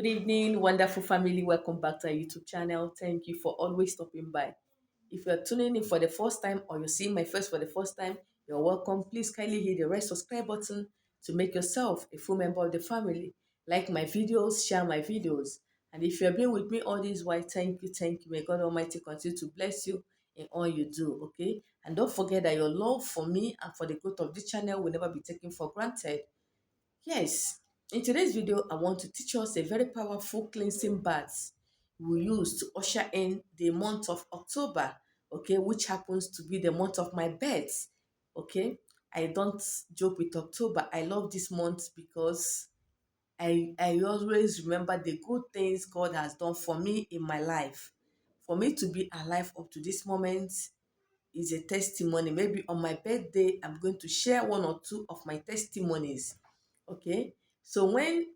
Good evening, wonderful family. Welcome back to our YouTube channel. Thank you for always stopping by. If you're tuning in for the first time or you're seeing my face for the first time, you're welcome. Please kindly hit the red subscribe button to make yourself a full member of the family. Like my videos, share my videos. And if you've been with me all this while, thank you, thank you. May God Almighty continue to bless you in all you do, okay? And don't forget that your love for me and for the growth of this channel will never be taken for granted. Yes, in today's video, I want to teach us a very powerful cleansing bath we use to usher in the month of October, okay, which happens to be the month of my birth, okay. I don't joke with October. I love this month because I always remember the good things God has done for me in my life. For me to be alive up to this moment is a testimony. Maybe on my birthday, I'm going to share one or two of my testimonies. Okay. So when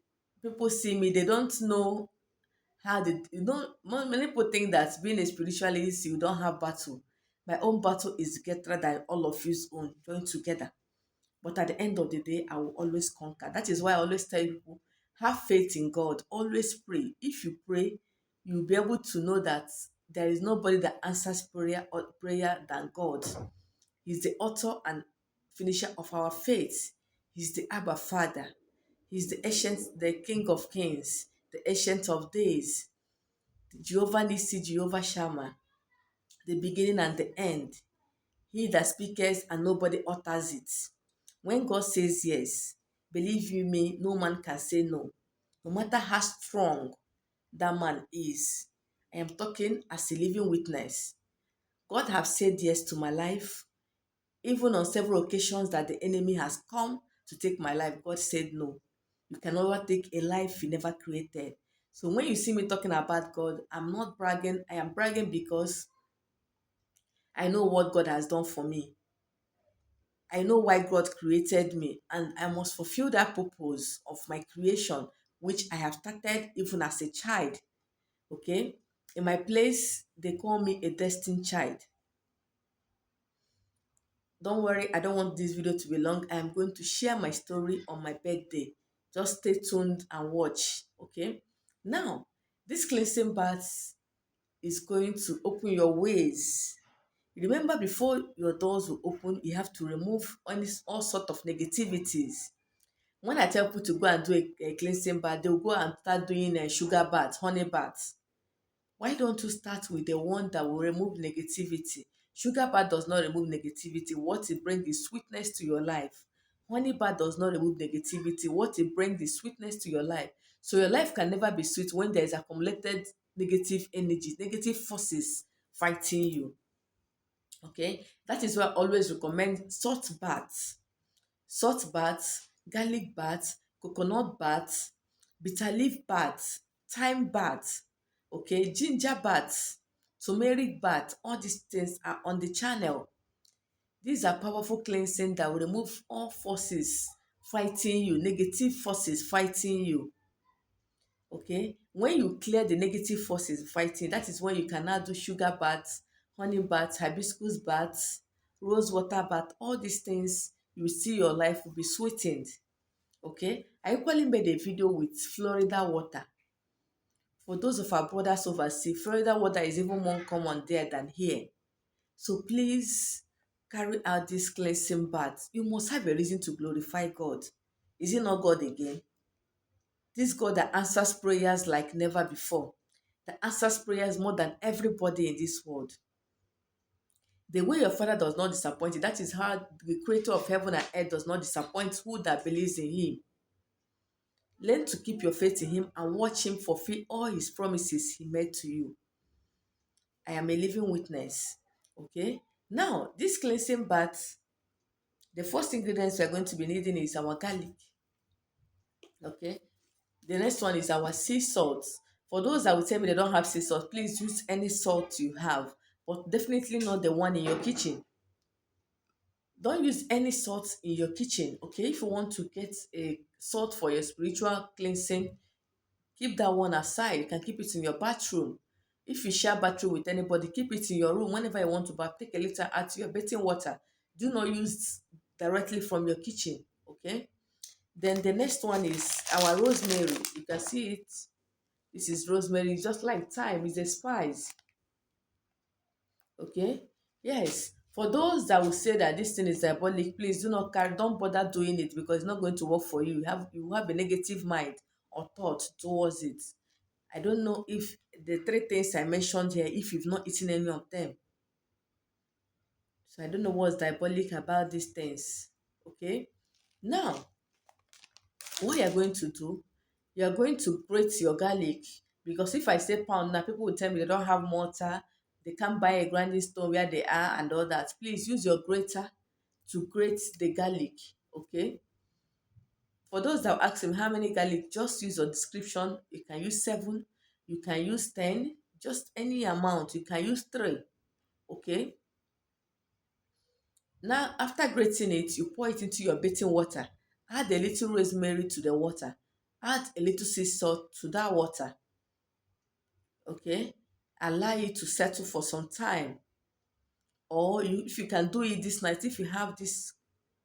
people see me, they don't know how they, many people think that being a spiritualist, you don't have battle. My own battle is greater than all of you's own joined together. But at the end of the day, I will always conquer. That is why I always tell people, have faith in God. Always pray. If you pray, you'll be able to know that there is nobody that answers prayer than God. He's the author and finisher of our faith. He's the Abba Father. He's the King of Kings, the Ancient of Days, the Jehovah Nissi, Jehovah Shammah, the beginning and the end. He that speaketh and nobody utters it. When God says yes, believe you me, no man can say no. No matter how strong that man is. I am talking as a living witness. God have said yes to my life. Even on several occasions that the enemy has come to take my life, God said no. You can never take a life you never created. So when you see me talking about God, I'm not bragging. I am bragging because I know what God has done for me. I know why God created me, and I must fulfill that purpose of my creation, which I have started even as a child. Okay? In my place, they call me a destined child. Don't worry, I don't want this video to be long. I am going to share my story on my birthday. Just stay tuned and watch. Okay? Now, this cleansing bath is going to open your ways. Remember, before your doors will open, you have to remove all sort of negativities. When I tell people to go and do a cleansing bath, they'll go and start doing a sugar bath, honey bath. Why don't you start with the one that will remove negativity? Sugar bath does not remove negativity. What it brings is sweetness to your life. Honey bath does not remove negativity. What it brings is sweetness to your life. So your life can never be sweet when there is accumulated negative energy, negative forces fighting you. Okay, that is why I always recommend salt bath, garlic bath, coconut bath, bitter leaf bath, thyme bath, okay, ginger bath, turmeric bath. All these things are on the channel. These are powerful cleansing that will remove all forces fighting you, negative forces fighting you. Okay, when you clear the negative forces fighting, that is when you can now do sugar bath, honey bath, hibiscus bath, rose water bath. All these things, you see your life will be sweetened. Okay, I equally made a video with Florida water. For those of our brothers overseas, Florida water is even more common there than here. So please carry out this cleansing bath. You must have a reason to glorify God. Is it not God again? This God that answers prayers like never before, that answers prayers more than everybody in this world. The way your Father does not disappoint you, that is how the creator of heaven and earth does not disappoint who that believes in him. Learn to keep your faith in him and watch him fulfill all his promises he made to you. I am a living witness. Okay? Now, this cleansing bath, the first ingredients we are going to be needing is our garlic. Okay? The next one is our sea salt. For those that will tell me they don't have sea salt, please use any salt you have, but definitely not the one in your kitchen. Don't use any salt in your kitchen, okay? If you want to get a salt for your spiritual cleansing, keep that one aside. You can keep it in your bathroom. If you share bathroom with anybody, keep it in your room. Whenever you want to bath, take a little out to your bathing water. Do not use directly from your kitchen, okay? Then the next one is our rosemary. You can see it. This is rosemary, just like thyme, is a spice. Okay? Yes. For those that will say that this thing is diabolic, please don't bother doing it because it's not going to work for you. You have a negative mind or thought towards it. I don't know if the three things I mentioned here, if you've not eaten any of them. So I don't know what's diabolic about these things. Okay? Now, what you're going to do, you're going to grate your garlic, because if I say pound now, people will tell me they don't have mortar, they can't buy a grinding stone where they are and all that. Please use your grater to grate the garlic. Okay? For those that ask me how many garlic, just use your description. You can use 7, you can use 10, just any amount. You can use 3. Okay? Now, after grating it, you pour it into your bathing water. Add a little rosemary to the water. Add a little sea salt to that water. Okay? Allow it to settle for some time. Or if you can do it this night, if you have this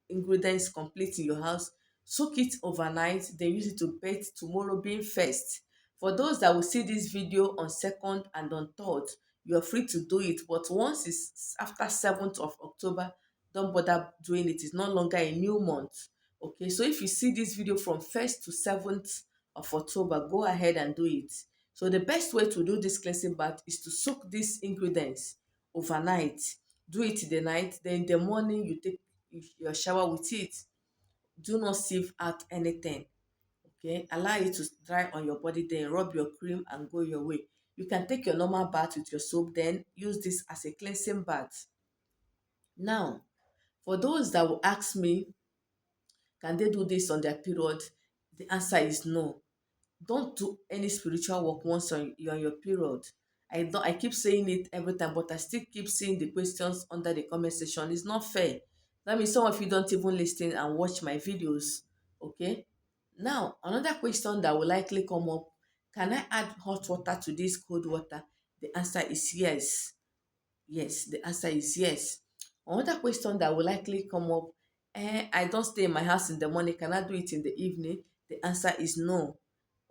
ingredients complete in your house, soak it overnight, then use it to bake tomorrow being first. For those that will see this video on 2nd and on 3rd, you are free to do it, but once it's after 7th of October, don't bother doing it. It's no longer a new month. Okay, so if you see this video from 1st to 7th of October, go ahead and do it. So the best way to do this cleansing bath is to soak these ingredients overnight. Do it in the night, then in the morning you take your shower with it. Do not sieve out anything. Okay, allow it to dry on your body, then rub your cream and go your way. You can take your normal bath with your soap, then use this as a cleansing bath. Now, for those that will ask me, can they do this on their period? The answer is no. Don't do any spiritual work once you're on your period. I keep saying it every time, but I still keep seeing the questions under the comment section. It's not fair. That means some of you don't even listen and watch my videos. Okay? Now, another question that will likely come up: can I add hot water to this cold water? The answer is yes. Yes, the answer is yes. Another question that will likely come up: I don't stay in my house in the morning, can I do it in the evening? The answer is no.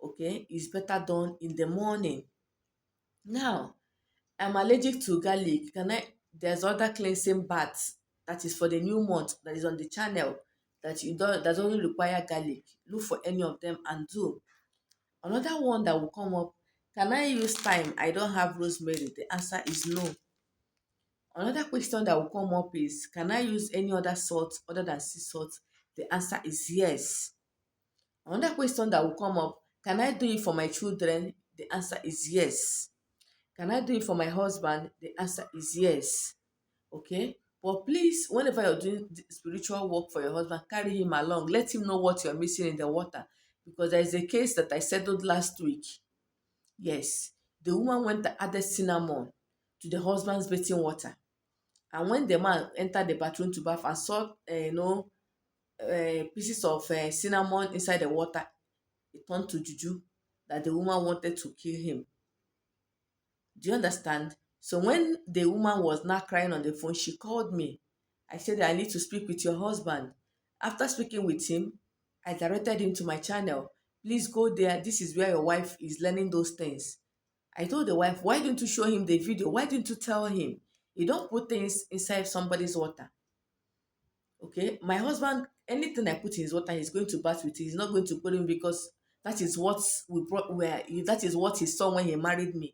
Okay, it's better done in the morning. Now, I'm allergic to garlic. There's other cleansing baths that is for the new month that is on the channel that only require garlic. Look for any of them and do. Another one that will come up: can I use thyme? I don't have rosemary. The answer is no. Another question that will come up is: can I use any other salt other than sea salt? The answer is yes. Another question that will come up: can I do it for my children? The answer is yes. Can I do it for my husband? The answer is yes. Okay? But please, whenever you're doing spiritual work for your husband, carry him along. Let him know what you're missing in the water. Because there is a case that I settled last week. Yes. The woman went and added cinnamon to the husband's bathing water. And when the man entered the bathroom to bath and saw, pieces of cinnamon inside the water, it turned to juju that the woman wanted to kill him. Do you understand? So when the woman was not crying on the phone, she called me. I said, I need to speak with your husband. After speaking with him, I directed him to my channel. Please go there. This is where your wife is learning those things. I told the wife, why didn't you show him the video? Why didn't you tell him? You don't put things inside somebody's water. Okay? My husband, anything I put in his water, he's going to bath with it. He's not going to put in because that is what that is what he saw when he married me.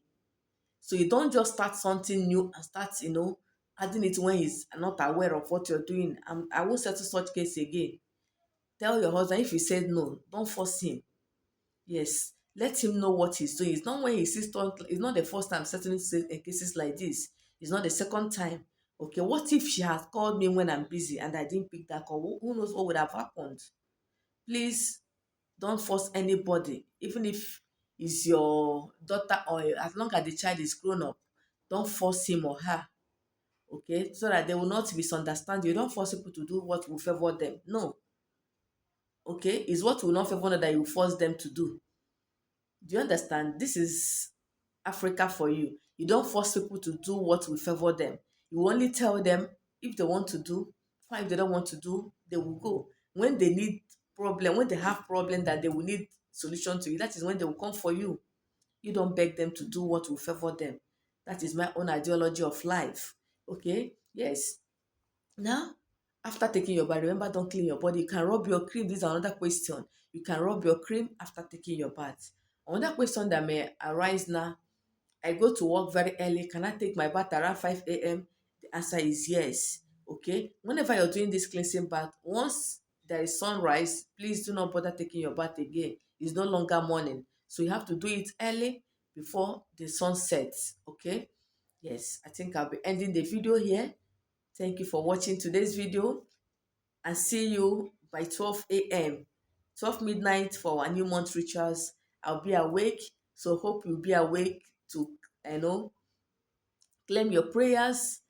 So you don't just start something new and start, adding it when he's not aware of what you're doing. I won't settle such case again. Tell your husband, if he said no, don't force him. Yes, let him know what he's doing. It's not when he sees it's not the first time settling cases like this. It's not the second time. Okay, what if she has called me when I'm busy and I didn't pick that call? Who knows what would have happened? Please don't force anybody, even if it's your daughter, or as long as the child is grown up, don't force him or her. Okay, so that they will not misunderstand you. Don't force people to do what will favor them. No. Okay, it's what will not favor them that you force them to do. Do you understand? This is Africa for you. You don't force people to do what will favor them. You only tell them if they want to do, fine. If they don't want to do, they will go. When they need when they have problem that they will need solution to it, that is when they will come for you. You don't beg them to do what will favor them. That is my own ideology of life. Okay? Yes. Now, after taking your bath, remember, don't clean your body. You can rub your cream. This is another question. You can rub your cream after taking your bath. Another question that may arise now: I go to work very early. Can I take my bath around 5 a.m.? The answer is yes. Okay. Whenever you're doing this cleansing bath, once there is sunrise, please do not bother taking your bath again. It's no longer morning. So you have to do it early before the sun sets. Okay. Yes, I think I'll be ending the video here. Thank you for watching today's video, and see you by 12 a.m. 12 midnight for our new month rituals. I'll be awake, so hope you'll be awake to, you know, claim your prayers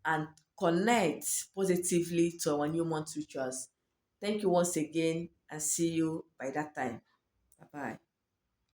and connect positively to our new month rituals. Thank you once again, and see you by that time. Bye bye.